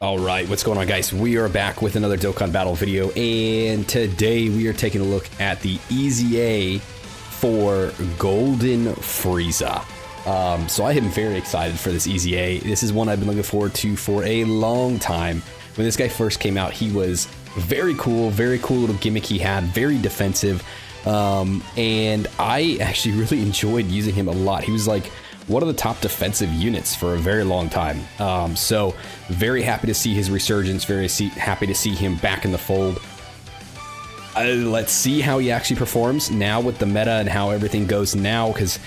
All right, what's going on, guys? We are back with another Dokkan battle video, and today we are taking a look at the EZA for Golden Frieza. So I am very excited for this EZA. This is one I've been looking forward to for a long time. When this guy first came out, he was very cool little gimmick he had, very defensive, and I actually really enjoyed using him a lot. He was like one of the top defensive units for a very long time. So very happy to see his resurgence, happy to see him back in the fold. Let's see how he actually performs now with the meta and how everything goes now, because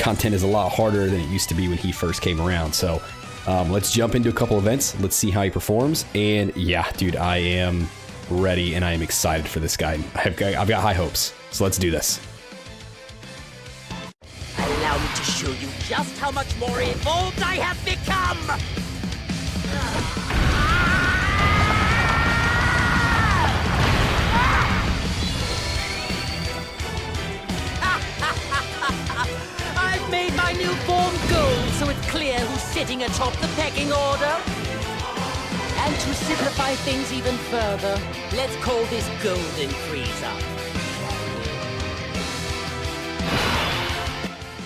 content is a lot harder than it used to be when he first came around. So let's jump into a couple events. Let's see how he performs. And yeah, dude, I am ready and I am excited for this guy. I've got high hopes. So let's do this. Allow me to show you just how much more evolved I have become! I've made my new form gold, so it's clear who's sitting atop the pecking order. And to simplify things even further, let's call this Golden Frieza.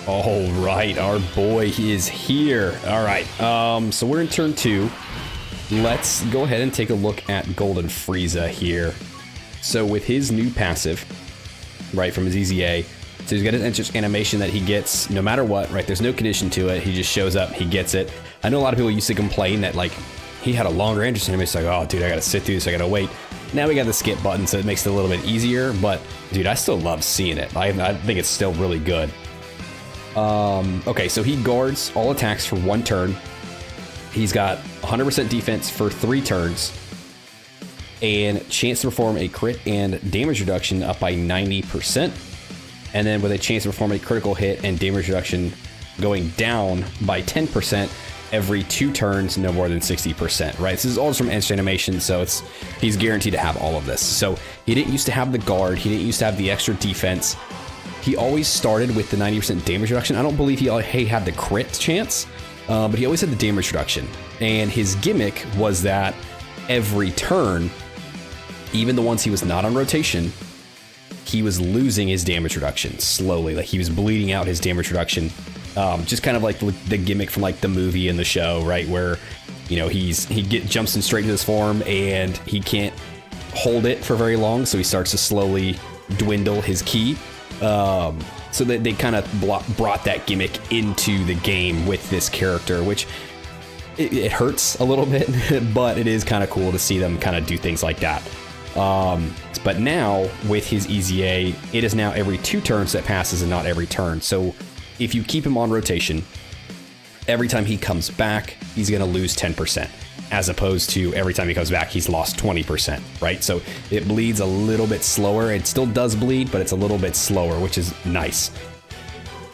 All right, our boy is here. All right, so we're in turn 2. Let's go ahead and take a look at Golden Frieza here. So with his new passive, right, from his EZA, so he's got his entrance animation that he gets no matter what, right? There's no condition to it. He just shows up, he gets it. I know a lot of people used to complain that, like, he had a longer entrance animation. It's like, oh, dude, I gotta sit through this, I gotta wait. Now we got the skip button, so it makes it a little bit easier, but dude, I still love seeing it. I think it's still really good. Okay, so he guards all attacks for 1 turn. He's got 100% defense for 3 turns, and chance to perform a crit and damage reduction up by 90%. And then with a chance to perform a critical hit and damage reduction going down by 10% every 2 turns, no more than 60%, right? This is all just from instant animation, so he's guaranteed to have all of this. So he didn't used to have the guard, he didn't used to have the extra defense. He always started with the 90% damage reduction. I don't believe he had the crit chance, but he always had the damage reduction. And his gimmick was that every turn, even the ones he was not on rotation, he was losing his damage reduction slowly. Like, he was bleeding out his damage reduction. Just kind of like the gimmick from like the movie and the show, right? Where, you know, he jumps in straight into his form and he can't hold it for very long. So he starts to slowly dwindle his ki. So that they kind of brought that gimmick into the game with this character, which it hurts a little bit, but it is kind of cool to see them kind of do things like that. But now with his EZA, it is now every 2 turns that passes and not every turn. So if you keep him on rotation, every time he comes back, he's going to lose 10%. As opposed to every time he comes back, he's lost 20%, right? So it bleeds a little bit slower. It still does bleed, but it's a little bit slower, which is nice.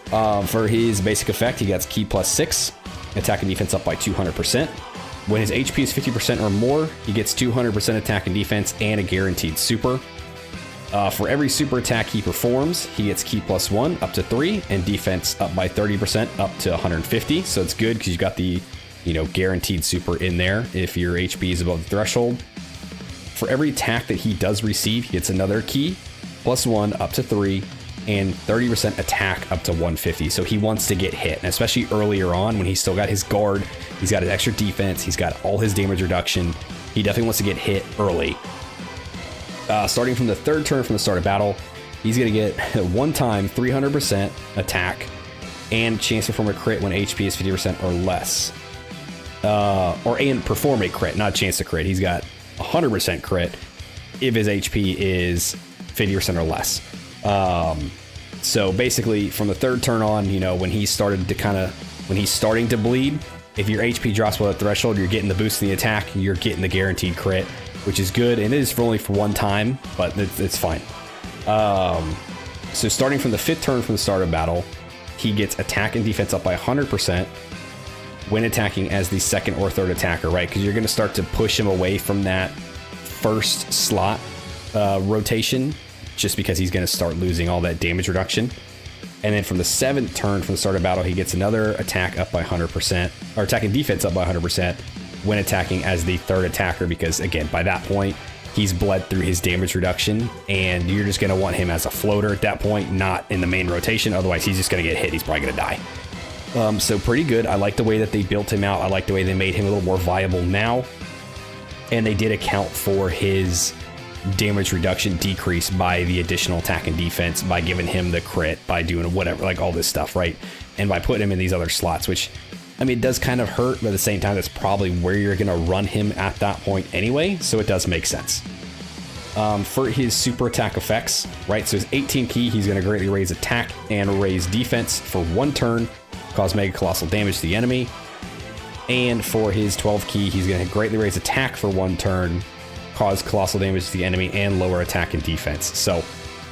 For his basic effect, he gets ki plus 6, attack and defense up by 200%. When his HP is 50% or more, he gets 200% attack and defense and a guaranteed super. For every super attack he performs, he gets ki plus 1 up to 3 and defense up by 30% up to 150. So it's good because you've got the, you know, guaranteed super in there if your HP is above the threshold. For every attack that he does receive, he gets another ki plus 1 up to 3 and 30% attack up to 150. So he wants to get hit, and especially earlier on when he's still got his guard, he's got his extra defense, he's got all his damage reduction. He definitely wants to get hit early. Starting from the 3rd turn from the start of battle, he's going to get 1 time 300% attack and chance to perform a crit when HP is 50% or less. And perform a crit, not a chance to crit. He's got 100% crit if his HP is 50% or less. So basically from the 3rd turn on, you know, when he's starting to bleed, if your HP drops below the threshold, you're getting the boost in the attack, you're getting the guaranteed crit, which is good. And it is only for 1 time, but it's fine. So starting from the 5th turn from the start of battle, he gets attack and defense up by 100%. When attacking as the 2nd or 3rd attacker, right? Because you're going to start to push him away from that 1st slot rotation, just because he's going to start losing all that damage reduction. And then from the 7th turn from the start of battle, he gets another attack up by 100%, or attack and defense up by 100%, when attacking as the third attacker, because again, by that point, he's bled through his damage reduction, and you're just going to want him as a floater at that point, not in the main rotation. Otherwise, he's just going to get hit. He's probably going to die. So pretty good. I like the way that they built him out. I like the way they made him a little more viable now. And they did account for his damage reduction decrease by the additional attack and defense, by giving him the crit, by doing whatever, like all this stuff, right? And by putting him in these other slots, which, I mean, it does kind of hurt, but at the same time, that's probably where you're going to run him at that point anyway, so it does make sense. For his super attack effects, right, so his 18 key, he's going to greatly raise attack and raise defense for 1 turn, cause mega colossal damage to the enemy. And for his 12 key, he's going to greatly raise attack for 1 turn, cause colossal damage to the enemy, and lower attack and defense. So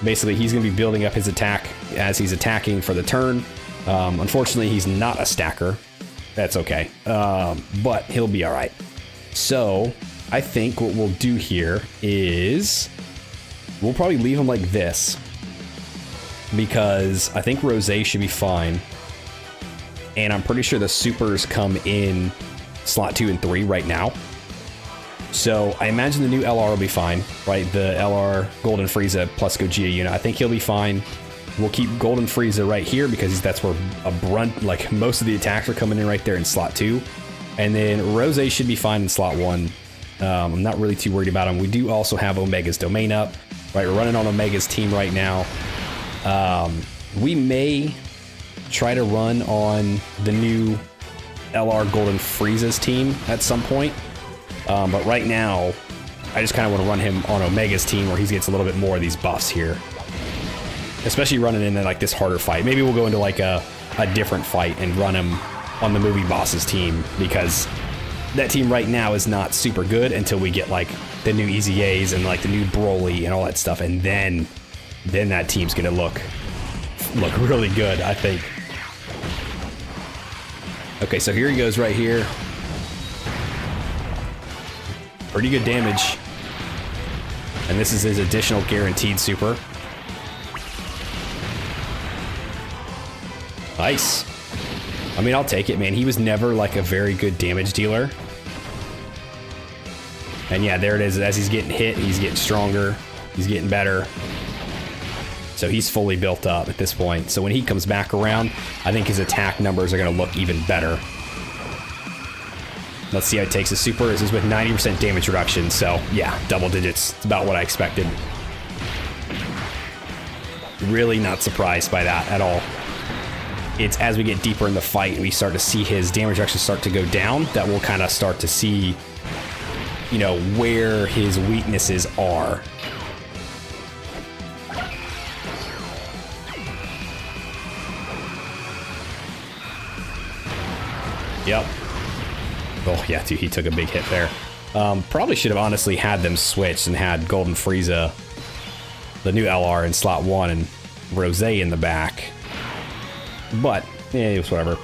basically, he's going to be building up his attack as he's attacking for the turn. Unfortunately, he's not a stacker. That's okay, but he'll be all right. So I think what we'll do here is we'll probably leave him like this, because I think Rose should be fine. And I'm pretty sure the supers come in slot 2 and 3 right now. So I imagine the new LR will be fine, right? The LR Golden Frieza plus Gogeta unit. I think he'll be fine. We'll keep Golden Frieza right here because that's where a brunt, like most of the attacks are coming in right there in slot 2. And then Rose should be fine in slot 1. I'm not really too worried about him. We do also have Omega's domain up, right? We're running on Omega's team right now. We may try to run on the new LR Golden Frieza's team at some point. But right now, I just kind of want to run him on Omega's team where he gets a little bit more of these buffs here. Especially running into like this harder fight. Maybe we'll go into like a different fight and run him on the movie boss's team, because that team right now is not super good until we get like the new Easy A's and like the new Broly and all that stuff. And then that team's going to look really good, I think. Okay, so here he goes right here. Pretty good damage. And this is his additional guaranteed super. Nice. I mean, I'll take it, man. He was never like a very good damage dealer. And yeah, there it is. As he's getting hit, he's getting stronger. He's getting better. So he's fully built up at this point. So when he comes back around, I think his attack numbers are going to look even better. Let's see how he takes his super. This is with 90% damage reduction. So yeah, double digits. It's about what I expected. Really not surprised by that at all. It's as we get deeper in the fight and we start to see his damage actually start to go down that we'll kind of start to see, you know, where his weaknesses are. Yep. Oh yeah, dude, he took a big hit there. Probably should have honestly had them switched and had Golden Frieza, the new LR, in slot 1 and Rose in the back. But yeah, it was whatever.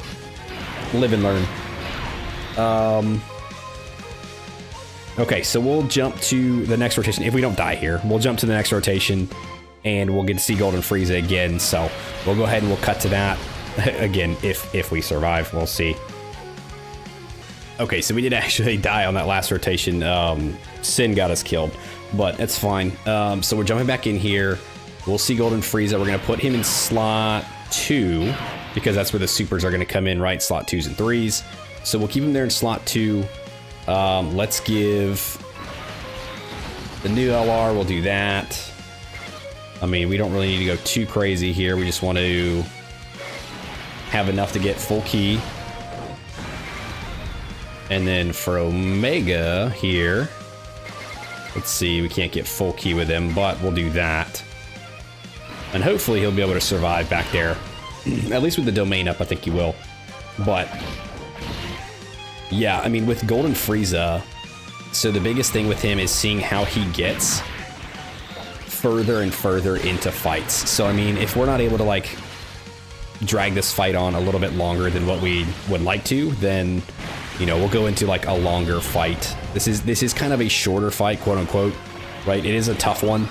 Live and learn. Okay, so we'll jump to the next rotation. If we don't die here, we'll jump to the next rotation and we'll get to see Golden Frieza again. So we'll go ahead and we'll cut to that again. If we survive, we'll see. Okay, so we did actually die on that last rotation. Sin got us killed, but it's fine. So we're jumping back in here. We'll see Golden Frieza. We're going to put him in slot 2 because that's where the supers are going to come in, right? Slot 2s and 3s. So we'll keep him there in slot 2. Let's give the new LR. We'll do that. I mean, we don't really need to go too crazy here. We just want to have enough to get full key. And then for Omega here, let's see, we can't get full key with him, but we'll do that. And hopefully he'll be able to survive back there. At least with the domain up, I think he will. But yeah, I mean, with Golden Frieza, so the biggest thing with him is seeing how he gets further and further into fights. So I mean, if we're not able to like drag this fight on a little bit longer than what we would like to, then, you know, we'll go into like a longer fight. This is kind of a shorter fight, quote unquote, right? It is a tough one,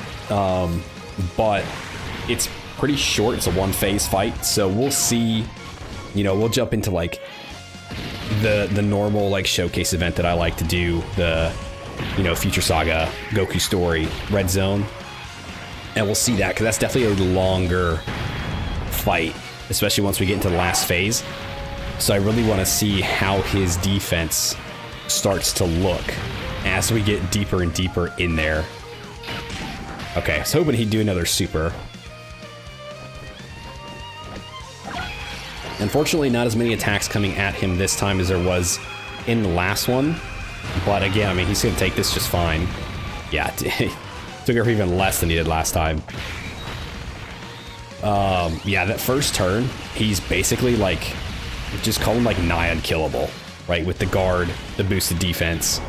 but it's pretty short. It's a one phase fight. So we'll see, you know, we'll jump into like the normal like showcase event that I like to do, the Future Saga, Goku Story, Red Zone, and we'll see that because that's definitely a longer fight, especially once we get into the last phase. So I really want to see how his defense starts to look as we get deeper and deeper in there. Okay, I was hoping he'd do another super. Unfortunately, not as many attacks coming at him this time as there was in the last one. But again, I mean, he's going to take this just fine. Yeah, took her even less than he did last time. Yeah, that first turn, he's basically like, just call him like nigh unkillable, right? With the guard, the boosted defense,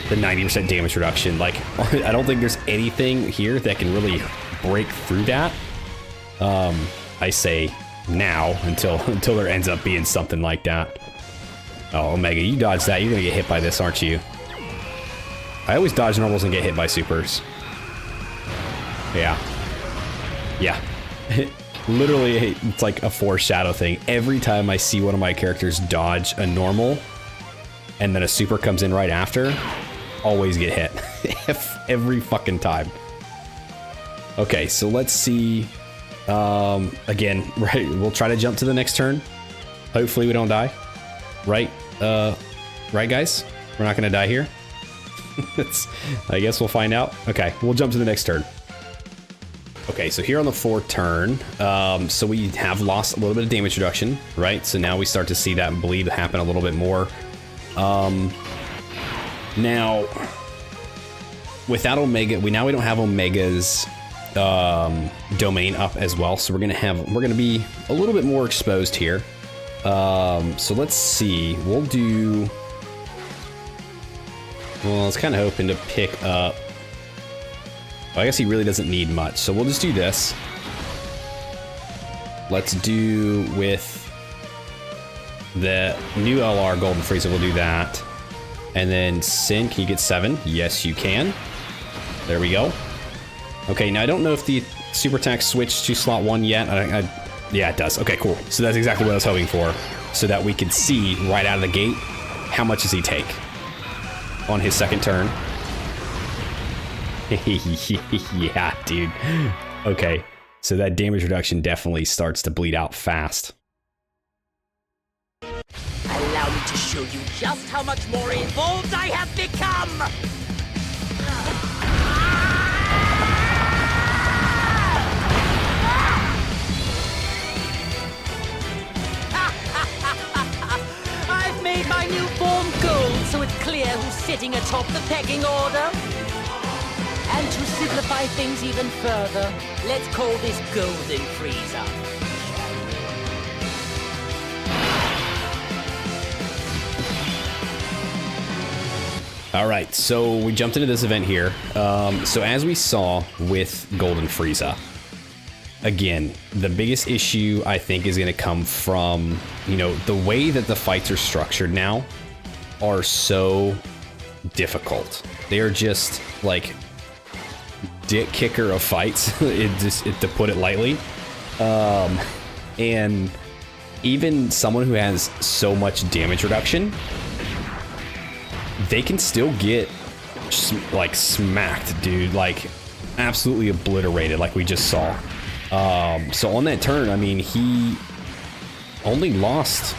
the 90% damage reduction. Like, I don't think there's anything here that can really break through that. I say now until there ends up being something like that. Oh, Omega, you dodged that. You're gonna get hit by this, aren't you? I always dodge normals and get hit by supers. Yeah. Yeah. Literally, it's like a foreshadow thing. Every time I see one of my characters dodge a normal and then a super comes in right after, always get hit. Every fucking time. Okay, so let's see. Again, right, we'll try to jump to the next turn. Hopefully we don't die. Right? Right, guys? We're not gonna die here? I guess we'll find out. Okay, we'll jump to the next turn. Okay, so here on the fourth turn, so we have lost a little bit of damage reduction, right? So now we start to see that bleed happen a little bit more. Now, without Omega, we don't have Omega's domain up as well, so we're gonna be a little bit more exposed here. So let's see, we'll do. Well, I was kind of hoping to pick up. Well, I guess he really doesn't need much, so we'll just do this. Let's do with the new LR Golden Frieza, we'll do that. And then Sin, can you get 7? Yes, you can. There we go. Okay, now I don't know if the super attack switched to slot 1 yet. Yeah, it does. Okay, cool. So that's exactly what I was hoping for, so that we could see right out of the gate how much does he take on his second turn. Yeah, dude. Okay, so that damage reduction definitely starts to bleed out fast. Allow me to show you just how much more evolved I have become! I've made my new form gold, so it's clear who's sitting atop the pecking order. And to simplify things even further, let's call this Golden Frieza. All right, so we jumped into this event here. So as we saw with Golden Frieza, again, the biggest issue I think is going to come from, the way that the fights are structured now are so difficult. They are just like dick kicker of fights, to put it lightly. And even someone who has so much damage reduction, they can still get like smacked, dude, like absolutely obliterated, like we just saw. So on that turn, I mean, he only lost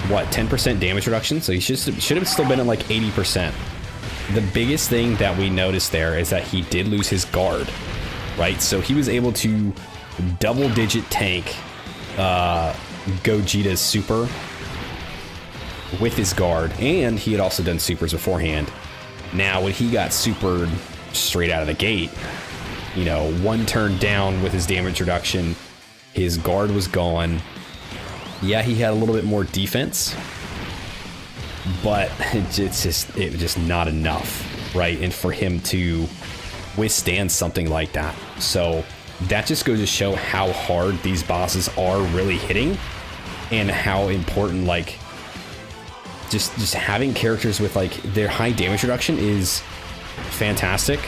what, 10% damage reduction, so he should have still been at like 80%. The biggest thing that we noticed there is that he did lose his guard, right? So he was able to double-digit tank Gogeta's super with his guard, and he had also done supers beforehand. Now, when he got supered straight out of the gate, 1 turn down with his damage reduction, his guard was gone. Yeah, he had a little bit more defense, but it was just not enough, right? And for him to withstand something like that. So that just goes to show how hard these bosses are really hitting, and how important, like, just having characters with like their high damage reduction is fantastic.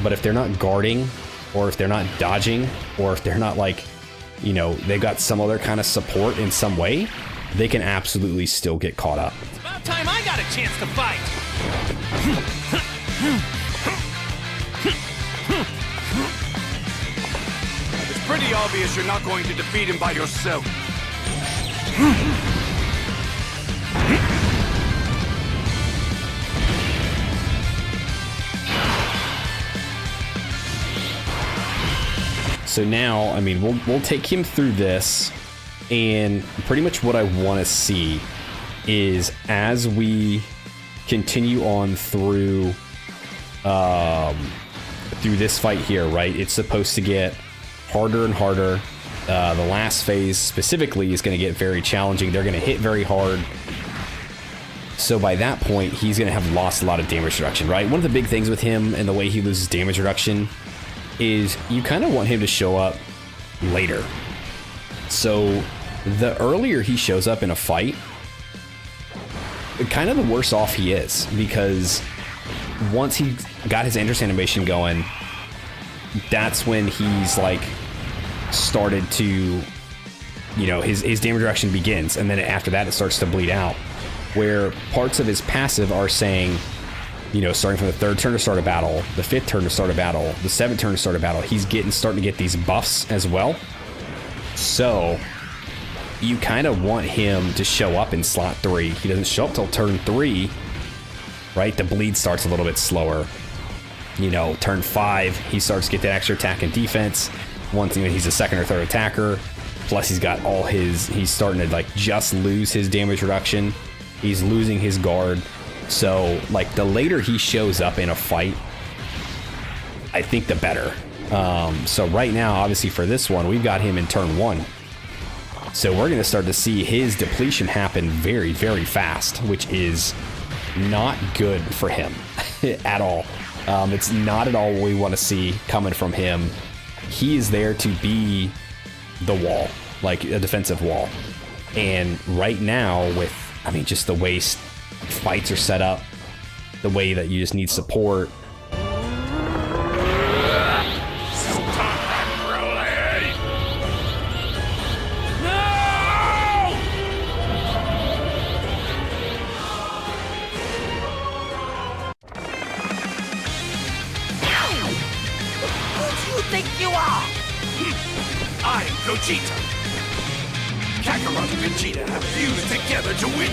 But if they're not guarding, or if they're not dodging, or if they're not like, they've got some other kind of support in some way, they can absolutely still get caught up. It's about time I got a chance to fight. It's pretty obvious you're not going to defeat him by yourself. So now, I mean, we'll take him through this, and pretty much what I want to see is as we continue on through this fight here, right? It's supposed to get harder and harder. The last phase specifically is going to get very challenging. They're going to hit very hard. So by that point, he's going to have lost a lot of damage reduction, right? One of the big things with him and the way he loses damage reduction is you kind of want him to show up later. So the earlier he shows up in a fight, kind of the worse off he is, because once he got his Andros animation going, that's when he's like started to, you know, his damage reduction begins, and then after that it starts to bleed out, where parts of his passive are saying, you know, starting from the 3rd turn to start a battle, the 5th turn to start a battle, the 7th turn to start a battle, he's starting to get these buffs as well. So you kind of want him to show up in slot 3. He doesn't show up till turn 3, right? The bleed starts a little bit slower. You know, turn 5, he starts to get that extra attack and defense. Once, you know, he's a 2nd or 3rd attacker, plus he's got all his, he's starting to like just lose his damage reduction. He's losing his guard. So, like, the later he shows up in a fight, I think the better. So right now, obviously for this one, we've got him in turn 1. So we're going to start to see his depletion happen very, very fast, which is not good for him at all. It's not at all what we want to see coming from him. He is there to be the wall, like a defensive wall. And right now, with, I mean, just the way fights are set up, the way that you just need support. Who do you think you are? I'm Gogeta. Kakarot and Vegeta have fused together to win.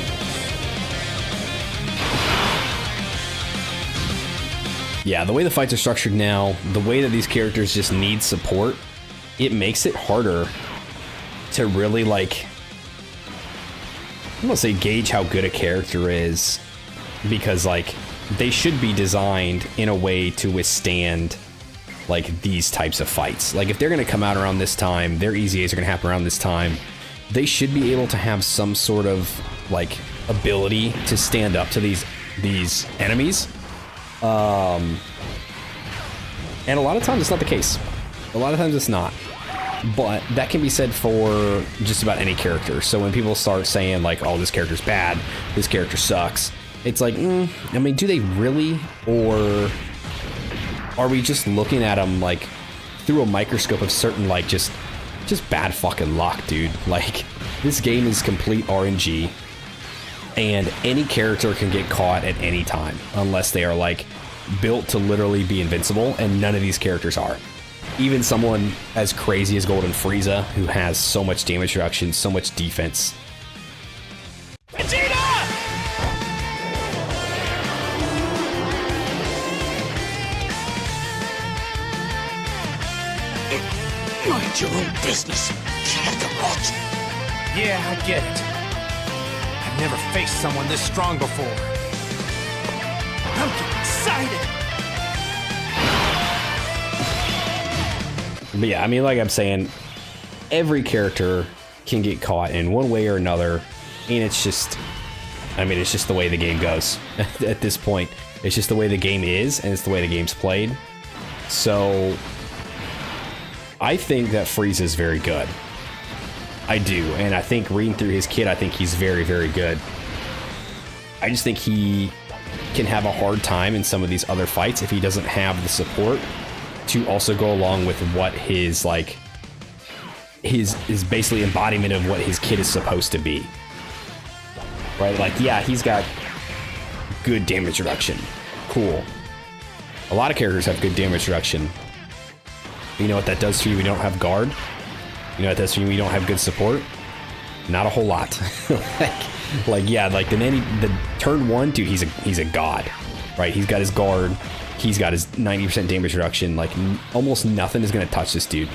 Yeah, the way the fights are structured now, the way that these characters just need support, it makes it harder to really, like, I'm gonna say gauge how good a character is, because, like, they should be designed in a way to withstand, like, these types of fights. Like, if they're gonna come out around this time, their EZAs are gonna happen around this time, they should be able to have some sort of, like, ability to stand up to these enemies. And a lot of times it's not the case. A lot of times it's not. But that can be said for just about any character. So when people start saying, like, oh, this character's bad, this character sucks, it's like, I mean, do they really? Or are we just looking at them, like, through a microscope of certain, like, just bad fucking luck, dude? Like, this game is complete RNG, and any character can get caught at any time, unless they are, like, built to literally be invincible, and none of these characters are. Even someone as crazy as Golden Frieza, who has so much damage reduction, so much defense. Vegeta! Mind your own business, Kakarot. Yeah, I get it. I've never faced someone this strong before. I'm getting excited. But yeah, I mean, like I'm saying, every character can get caught in one way or another, and it's just, I mean, it's just the way the game goes at this point. It's just the way the game is, and it's the way the game's played. So I think that Frieza is very good. I do, and I think reading through his kit, I think he's very, very good. I just think he can have a hard time in some of these other fights if he doesn't have the support to also go along with what his, like, his basically embodiment of what his kit is supposed to be. right? Like, yeah, he's got good damage reduction. Cool. A lot of characters have good damage reduction. You know what that does for you when you don't have guard? You know what that does for you when you don't have good support? Not a whole lot. like yeah, like the turn 1, dude, he's a god, right? He's got his guard. He's got his 90% damage reduction. Like, almost nothing is going to touch this dude.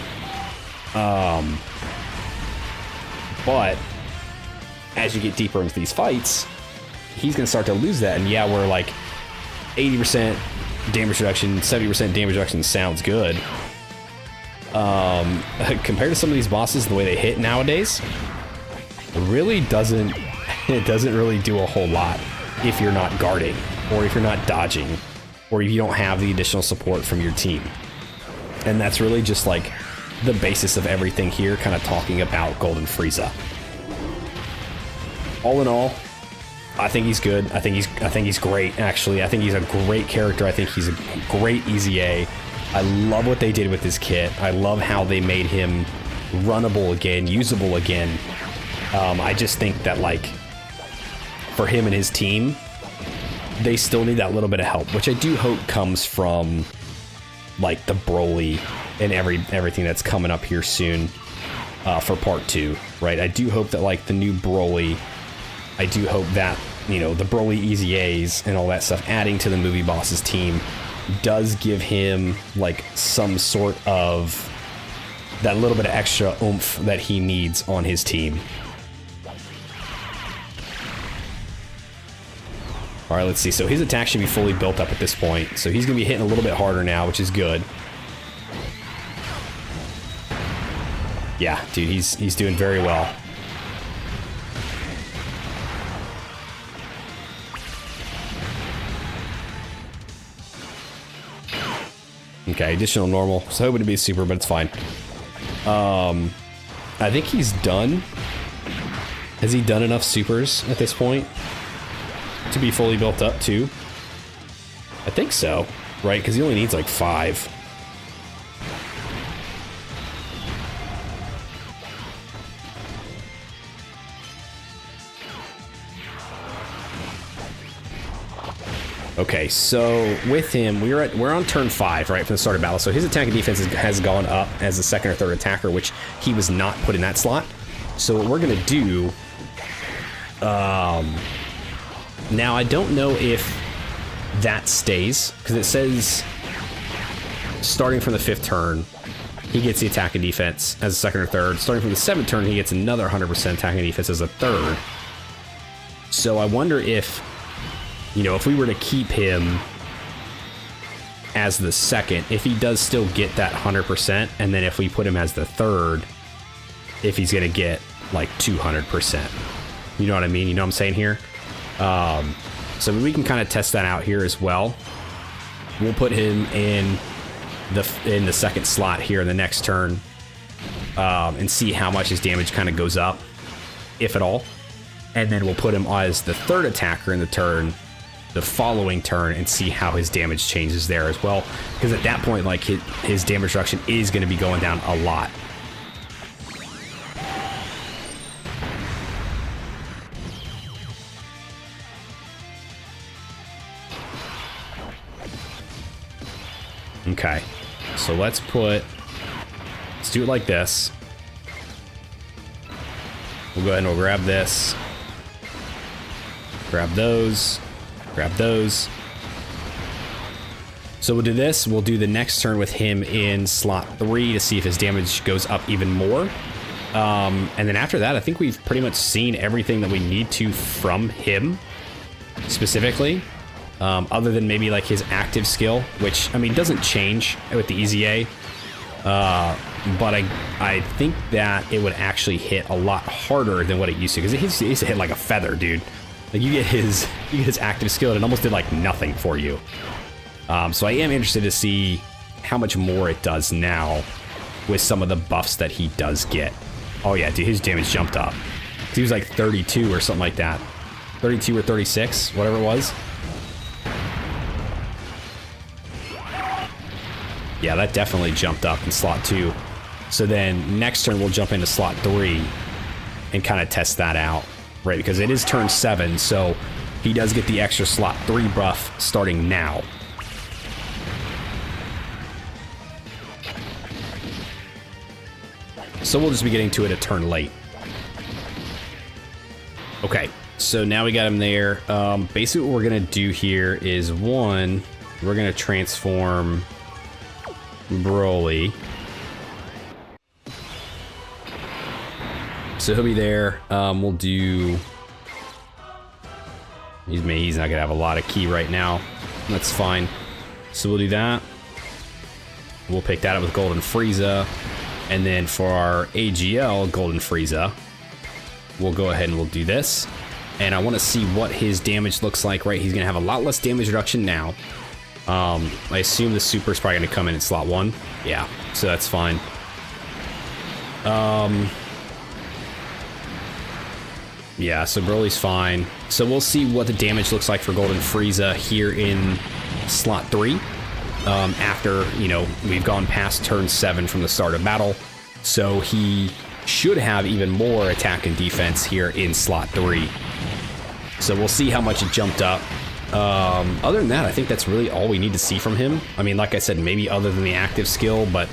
But as you get deeper into these fights, he's going to start to lose that. And yeah, we're like 80% damage reduction, 70% damage reduction sounds good. Compared to some of these bosses, the way they hit nowadays, it really doesn't really do a whole lot if you're not guarding, or if you're not dodging, or if you don't have the additional support from your team. And that's really just like the basis of everything here, kind of talking about Golden Frieza. All in all, I think he's good. I think he's great, actually. I think he's a great character. I think he's a great EZA. I love what they did with this kit. I love how they made him runnable again, usable again. I just think that, like, for him and his team, they still need that little bit of help, which I do hope comes from, like, the Broly and everything that's coming up here soon for part 2, right? I do hope that, like, the new Broly, I do hope that, you know, the Broly EZAs and all that stuff adding to the movie boss's team does give him, like, some sort of that little bit of extra oomph that he needs on his team. All right, let's see. So his attack should be fully built up at this point. So he's going to be hitting a little bit harder now, which is good. Yeah, dude, he's doing very well. Okay, additional normal. So hoping to be super, but it's fine. I think he's done. Has he done enough supers at this point to be fully built up too? I think so, right? Because he only needs like 5. Okay, so with him, we're on turn 5, right, from the start of battle. So his attack and defense has gone up as a second or third attacker, which he was not put in that slot. So what we're gonna do, now I don't know if that stays, because it says starting from the 5th turn, he gets the attack and defense as a second or third. Starting from the 7th turn, he gets another 100% attack and defense as a third. So I wonder if, you know, if we were to keep him as the second, if he does still get that 100%, and then if we put him as the third, if he's gonna get like 200%. You know what I mean? You know what I'm saying here? So we can kind of test that out here as well. We'll put him in the second slot here in the next turn, and see how much his damage kind of goes up, if at all. And then we'll put him as the third attacker in the following turn, and see how his damage changes there as well, because at that point, like, his damage reduction is going to be going down a lot. Okay, so let's do it like this. We'll go ahead and we'll grab this, grab those. Grab those. So we'll do this. We'll do the next turn with him in slot 3 to see if his damage goes up even more. And then after that, I think we've pretty much seen everything that we need to from him specifically. Other than maybe like his active skill, which, I mean, doesn't change with the EZA. But I think that it would actually hit a lot harder than what it used to, because it used to hit like a feather, dude. Like, you get his active skill, and it almost did like nothing for you. So I am interested to see how much more it does now with some of the buffs that he does get. Oh yeah, dude, his damage jumped up. He was like 32 or something like that. 32 or 36, whatever it was. Yeah, that definitely jumped up in slot 2. So then next turn we'll jump into slot 3 and kind of test that out. right? Because it is turn 7, so he does get the extra slot 3 buff starting now. So we'll just be getting to it a turn late. Okay, so now we got him there. Basically what we're gonna do here is one, we're gonna transform Broly. So he'll be there. We'll do... He's not gonna have a lot of ki right now. That's fine. So we'll do that. We'll pick that up with Golden Frieza. And then for our AGL Golden Frieza, we'll go ahead and we'll do this. And I want to see what his damage looks like, right? He's gonna have a lot less damage reduction now. I assume the super is probably gonna come in at slot 1. Yeah, so that's fine. Yeah, so Broly's fine. So we'll see what the damage looks like for Golden Frieza here in slot 3. After, you know, we've gone past turn 7 from the start of battle. So he should have even more attack and defense here in slot 3. So we'll see how much it jumped up. Other than that, I think that's really all we need to see from him. I mean, like I said, maybe other than the active skill, but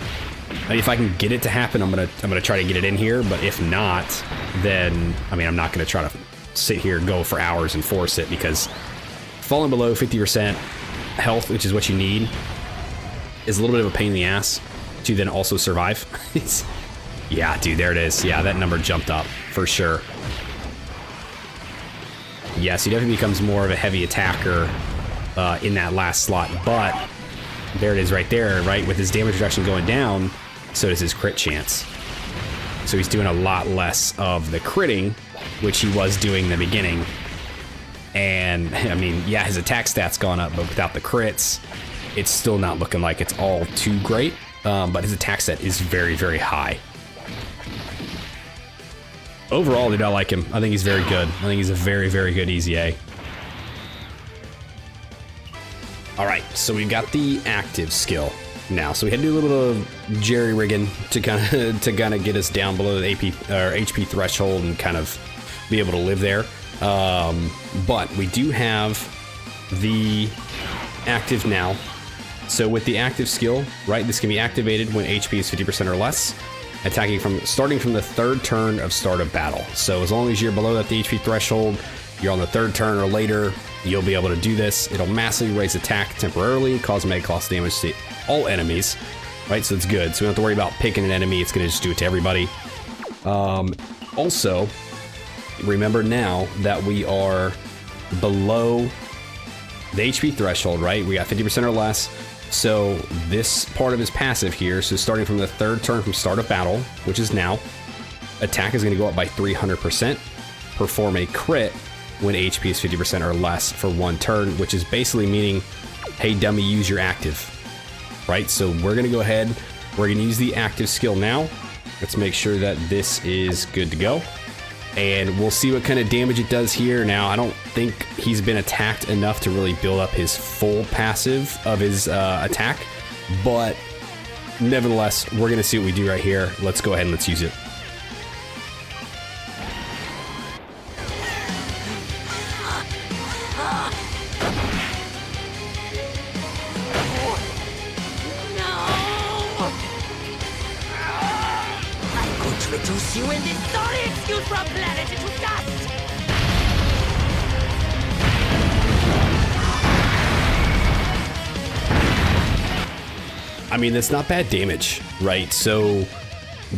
I mean, if I can get it to happen, I'm gonna try to get it in here. But if not, then I mean, I'm not gonna try to sit here and go for hours and force it, because falling below 50% health, which is what you need, is a little bit of a pain in the ass to then also survive. Yeah, dude, there it is. Yeah, that number jumped up for sure. Yes, he definitely becomes more of a heavy attacker in that last slot, but there it is right there, right? With his damage reduction going down, so does his crit chance. So he's doing a lot less of the critting, which he was doing in the beginning. And, I mean, yeah, his attack stat's gone up, but without the crits, it's still not looking like it's all too great. But his attack stat is very, very high. Overall, dude, I like him. I think he's very good. I think he's a very, very good Easy A. All right, so we've got the active skill now. So we had to do a little bit of jerry-rigging to kind of get us down below the AP or HP threshold and kind of be able to live there. But we do have the active now. So with the active skill, right, this can be activated when HP is 50% or less, attacking starting from the 3rd turn of start of battle. So as long as you're below that HP threshold, you're on the 3rd turn or later, you'll be able to do this. It'll massively raise attack temporarily, cause mega cost damage to all enemies, right? So it's good. So we don't have to worry about picking an enemy. It's gonna just do it to everybody. Also, remember now that we are below the HP threshold, right? We got 50% or less. So this part of his passive here, so starting from the 3rd turn from start of battle, which is now, attack is going to go up by 300%, perform a crit when HP is 50% or less for 1 turn, which is basically meaning, hey dummy, use your active, right? So we're going to go ahead, we're going to use the active skill now. Let's make sure that this is good to go. And we'll see what kind of damage it does here. Now, I don't think he's been attacked enough to really build up his full passive of his attack. But nevertheless, we're going to see what we do right here. Let's go ahead and let's use it. Reduce you in this sorry excuse for a planet into dust! I mean, that's not bad damage, right? So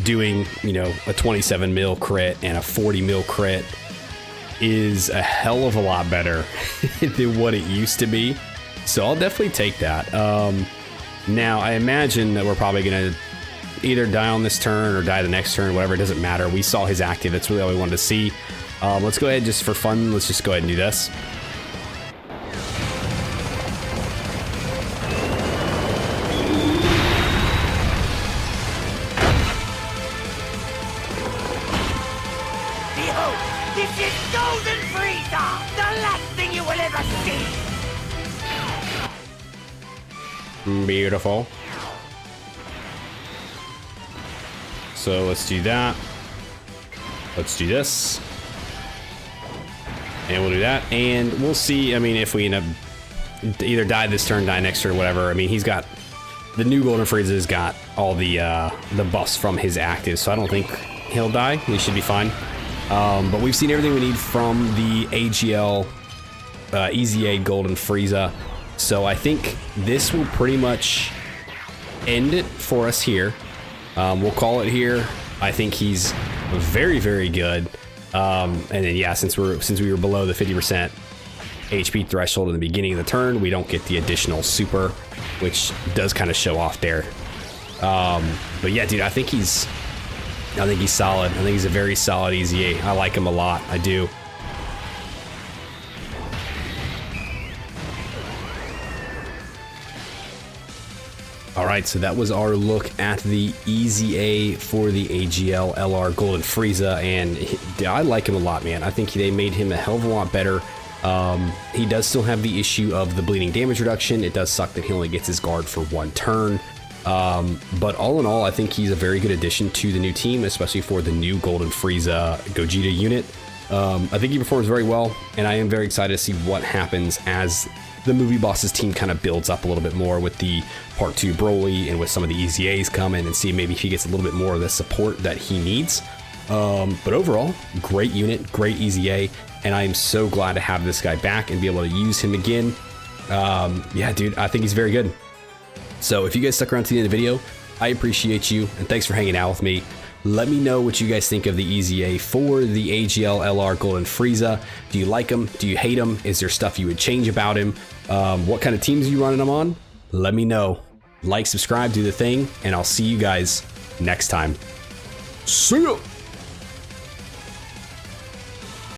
doing, you know, a 27 mil crit and a 40 mil crit is a hell of a lot better than what it used to be. So I'll definitely take that. Now, I imagine that we're probably going to either die on this turn or die the next turn, whatever, it doesn't matter. We saw his active, that's really all we wanted to see. Let's go ahead, just for fun, let's just go ahead and do this. Behold, this is Golden Frieza, the last thing you will ever see! Beautiful. So let's do that. Let's do this. And we'll do that. And we'll see, I mean, if we end up either die this turn, die next turn, whatever. I mean, he's got, the new Golden Frieza's got all the buffs from his active, so I don't think he'll die. He should be fine. But we've seen everything we need from the AGL Eza Golden Frieza. So I think this will pretty much end it for us here. We'll call it here. I think he's very, very good. And then yeah, since we were below the 50% HP threshold in the beginning of the turn, we don't get the additional super, which does kind of show off there. But yeah, dude, I think he's solid. I think he's a very solid Eza. I like him a lot. I do. All right, so that was our look at the Eza for the AGL LR Golden Frieza, and I like him a lot, man. I think they made him a hell of a lot better. He does still have the issue of the bleeding damage reduction. It does suck that he only gets his guard for one turn. But all in all, I think he's a very good addition to the new team, especially for the new Golden Frieza Gogeta unit. I think he performs very well, and I am very excited to see what happens as the movie bosses team kind of builds up a little bit more with the Part 2 Broly and with some of the EZAs coming, and see maybe if he gets a little bit more of the support that he needs. But overall, great unit, great EZA, and I am so glad to have this guy back and be able to use him again. Yeah, dude, I think he's very good. So if you guys stuck around to the end of the video, I appreciate you, and thanks for hanging out with me. Let me know what you guys think of the EZA for the AGL LR Golden Frieza. Do you like him? Do you hate him? Is there stuff you would change about him? What kind of teams are you running him on? Let me know. Like, subscribe, do the thing, and I'll see you guys next time. See ya!